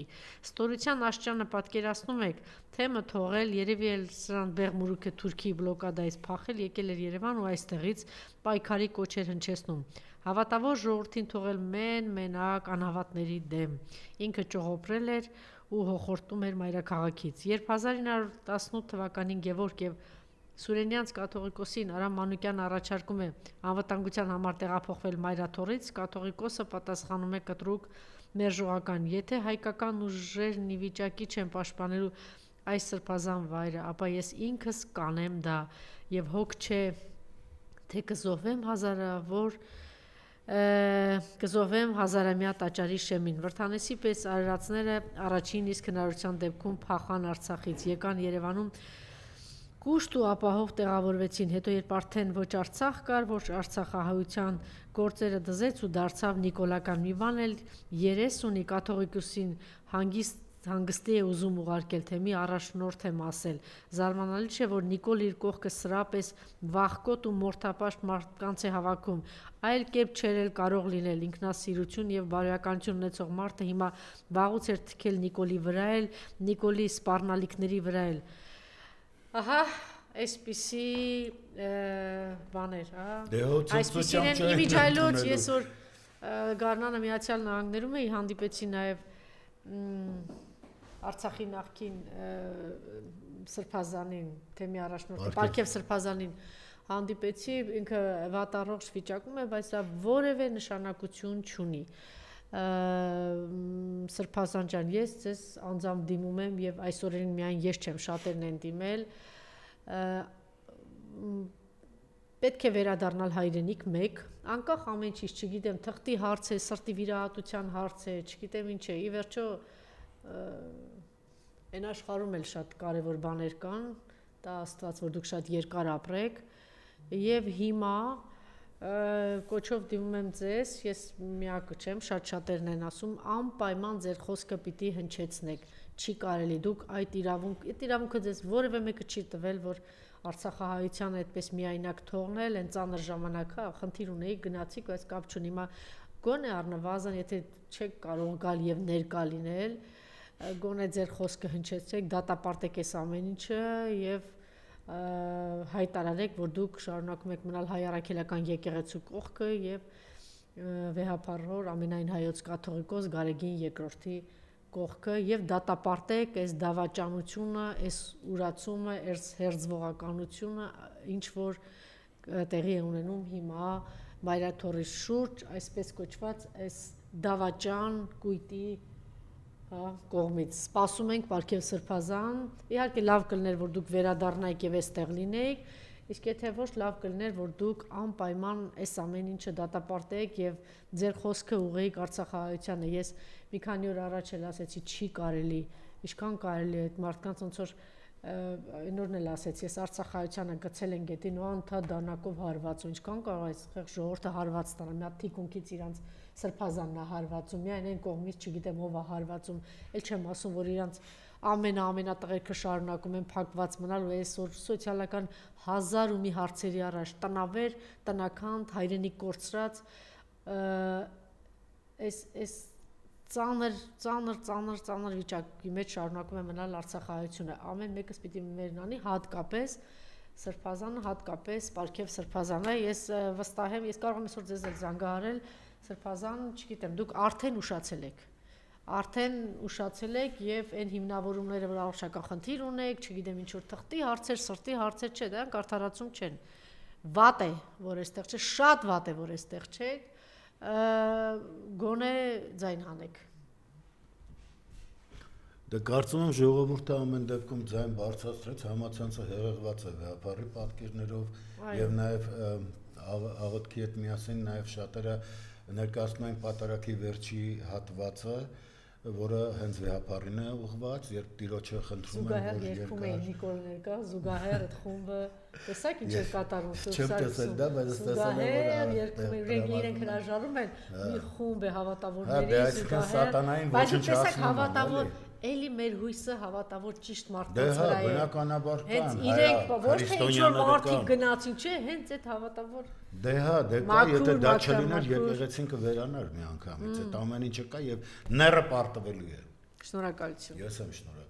Ստորության աշճանը պատկերացնում եք, թեմը թողել, երևի էլ սրան բեղ մուրուքը Թուրքիի բլոկադայից փախել, եկել էր Երևան ու այստեղից պայքարի կոչեր հնչեցնում։ Հավատավոր ժողովրդին թողել մենակ անհավատների դեմ։ Ինքը ճողոպրել էր ու հոխորտում էր մայրաքաղաքից։ Երբ 1918 թվականին Գևորգ եւ Սուրենյանց կաթողիկոսին Արամ Մանուկյանը առաջարկում է անվտանգության համար տեղափոխվել Մայրաթորից, կաթողիկոսը պատասխանում է կտրուկ մերժողական. Եթե հայկական ուժերն ի վիճակի չեն պաշտպանելու այս սրբազան վայրը, ապա ես ինքս կանեմ դա եւ հոգ չէ, թե կզոհվեմ հազարամյա տաճարի շեմին։ Վրթանեսի պես արարածները առաջին իսկ հնարավորության դեպքում փախան Արցախից, եկան Երևանում կուշտ ու ապահով տեղավորվեցին, հետո երբ արդեն ոչ Արցախ կար, ոչ Արցախահայության գործերը դզեց ու դարձավ նիկոլական մի բան էլ երես ունի կաթողիկոսին հանգստի է ուզում ուղարկել, թե մի առաջնորդ եմ ասել։ Զարմանալի չէ, որ Նիկոլ իր կողքը սրա պես վախկոտ ու մորթապաշտ մարդկանց է հավաքում, այլ կերպ չէր էլ կարող լինել, ինքնասիրություն եւ բարոյականություն ունեցող մարդը հիմա վաղուց էր թքել Նիկոլի վրա էլ, Նիկոլի սպառնալիքների վրա էլ։ Ահա, այսպիսի բաներ, այսպիսին են իմիջայլոց, ես որ Գառնանը Միացյալ Նահանգներում էի, հանդիպեցի նաև Արցախի նախկին Սրբազանին, թեմի առաջնորդը, Պարքև Սրբազանին հանդիպեցի, ինքը վատառողջ վիճակում է, բայց դա որևէ նշանակություն չունի։ Սրբազան ջան, ես ձեզ անձամբ դիմում եմ եւ այսօրերին միայն ես չեմ, շատերն են դիմել, պետք է վերադառնալ հայրենիք մեկ, անկախ ամեն ինչից, չգիտեմ, թղթի հարց է, սրտի վիրահատության հարց է, չգիտեմ ինչ է, ի վերջո այն աշխարհում էլ շատ կարևոր բաներ կան, դա Աստված, որ դուք շատ երկար ապրեք, եւ հիմա կոչով դիմում եմ ձեզ, ես միակը չեմ, շատ-շատերն են ասում, անպայման ձեր խոսքը պիտի հնչեցնեք, չի կարելի, դուք այդ իրավունքը ձեզ որևէ մեկը չի տվել, որ Արցախահայությանը այդպես միայնակ թողնել, այն ծանր ժամանակը, խնդիր ունեի, գնացիք, բայց կապ չունի, հիմա գոնե առնվազն, եթե չեք կարող գալ եւ ներկա լինել, գոնե ձեր խոսքը հնչեցրեք, դատապարտեք այս ամեն ինչը եւ հայտարարեք, որ դուք շարունակում եք մնալ հայ առաքելական եկեղեցու կողքը եւ վեհապարհոր ամենայն հայոց կաթողիկոս Գարեգին II կողքը եւ դատապարտեք այս դավաճանությունը, այս ուրացումը, այս հերձվողականությունը, ինչ որ տեղի է ունենում հիմա Մայրաթորի շուրջ, այսպես կոչված այս դավաճան կույտի կողմից։ Սպասում ենք Պարքև Սրբազան, իհարկե լավ կլներ, որ դուք վերադառնայիք եւ այստեղ լինեիք, իսկ եթե ոչ, լավ կլներ, որ դուք անպայման այս ամեն ինչը դատապարտեք եւ ձեր խոսքը ուղղեիք Արցախահայությանը։ Ես մի քանի օր առաջ էլ ասեցի, չի կարելի, ինչքան կարելի է այդ մարդկանց ոնց որ նորն էլ ասեցի, ես Արցախահայությանը գցել են գետին ու անդադ դանակով հարվածում, ինչքան կարող է այս ժողովուրդը հարված ստանալ, մի հատ թիկունքից իրանց սրբազանն է հարվածում, միայն այն կողմից չգիտեմ ով է հարվածում, էլ չեմ ասում, որ իրանց ամենատղերքը շարունակում են փակված մնալ ու այսօր սոցիալական հազար ու մի հարցերի առաջ տնավեր, տնական, հայրենիք կորցրած այս ծանր վիճակի մեջ շարունակում է մնալ Արցախահայությունը, ամեն մեկս պիտի մերնանի, հատկապես Սրբազանը, հատկապես Պարքև Սրբազանը, ես վստահ եմ, ես կարող եմ այսօր ձեզ էլ զանգահարել, Սրբազան, չգիտեմ, դուք արդեն ուշացել եք եւ այն հիմնավորումները, որ առողջական խնդիր ունեք, չգիտեմ ինչ որ թղթի հարցեր, սրտի հարցեր չէ, դրանք արդարացում չեն։ Վատ է, որ այստեղ չէ, շատ վատ է, որ այստեղ չէ, գոնե ձայն հանեք։ Դե կարծում եմ ժողովուրդը ամեն դեպքում ձայն բարձրացրեց, համացանցը հեղեղված է վեհապարի պատկերներով եւ նաեւ աղոթքի հետ միասին նաեւ շատերը ներկայացնում են պատարագի վերջի հատվածը, որը հենց վեհապարին է ուղղված, երբ Տիրոջը խնդրում են, որ երկում էին Նիկոլ ներկա, զուգահեռ այդ խումբը, տեսակ ինչ էր կատարում, չեմ տեսել դա, բայց տեսել եմ, երկում են, իրենք հրաժարում են, մի խումբ է հավատավորների, զուգահեռ, սատանային ոչինչ հավատավոր էլի մեր հույսը հավատավոր ճիշտ մարդկանց վրա է։ Բնականաբար կան, հենց իրենք ոչ թե ինչ-որ մարդիկ գնացին, չէ, հենց այդ հավատավոր։ Դե հա, դե կա, եթե դա չլիներ, եկեղեցին կվերանար մի անգամից, այդ ամեն ինչը կա եւ նեռը պարտվելու է։ Շնորհակալություն։ Ես եմ շնորհակալ։